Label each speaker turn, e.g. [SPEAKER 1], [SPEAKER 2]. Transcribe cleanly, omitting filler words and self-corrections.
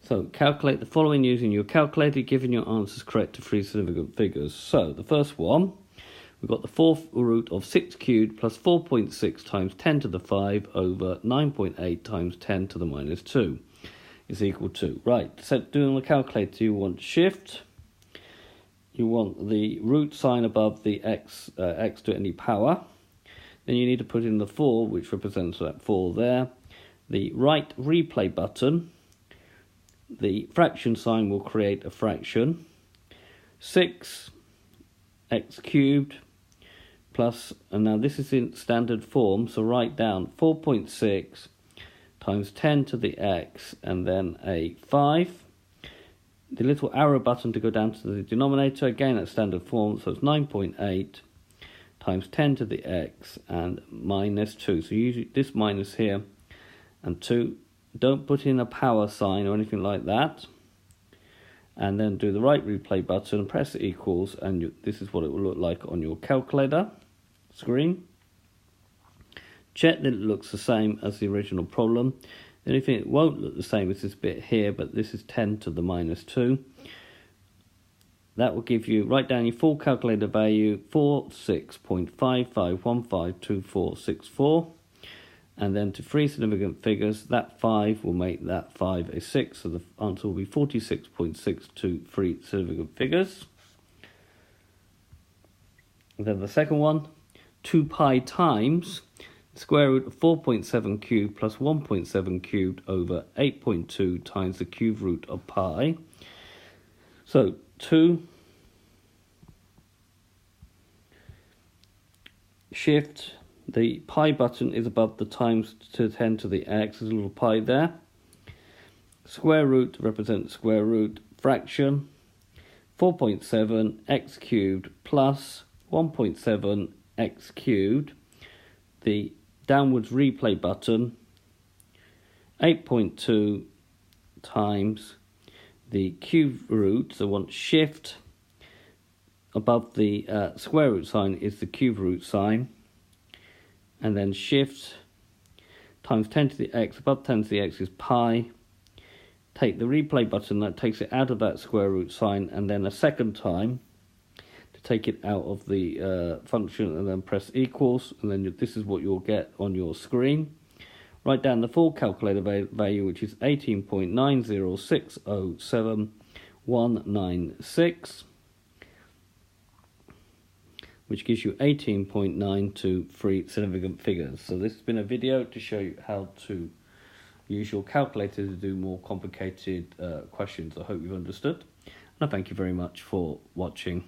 [SPEAKER 1] So calculate the following using your calculator, giving your answers correct to three significant figures. So the first one, we've got the fourth root of 6 cubed plus 4.6 times 10 to the 5 over 9.8 times 10 to the minus 2 is equal to. Right, so doing the calculator, you want shift, you want the root sign above the x to any power. Then you need to put in the 4, which represents that 4 there. The right replay button. The fraction sign will create a fraction. 6 x cubed plus, and now this is in standard form, so write down 4.6 times 10 to the x and then a 5. The little arrow button to go down to the denominator, again at standard form, so it's 9.8 times 10 to the x and minus 2. So use this minus here and 2. Don't put in a power sign or anything like that. And then do the right replay button, press equals, and this is what it will look like on your calculator screen. Check that it looks the same as the original problem. The only thing it won't look the same is this bit here, but this is 10 to the minus 2. That will give you, write down your full calculator value, 46.55152464. And then to three significant figures, that 5 will make that 5 a 6. So the answer will be 46.623 significant figures. And then the second one, 2 pi times square root of 4.7 cubed plus 1.7 cubed over 8.2 times the cube root of pi. So 2 shift, the pi button is above the times to 10 to the x, there's a little pi there. Square root represents square root, fraction, 4.7 x cubed plus 1.7 x cubed. The downwards replay button, 8.2 times the cube root, so want shift, above the square root sign is the cube root sign, and then shift times 10 to the x, above 10 to the x is pi. Take the replay button, that takes it out of that square root sign, and then a second time to take it out of the function, and then press equals, and then this is what you'll get on your screen. Write down the full calculator value, which is 18.90607,196. which gives you 18.923 significant figures. So this has been a video to show you how to use your calculator to do more complicated questions. I hope you've understood. And I thank you very much for watching.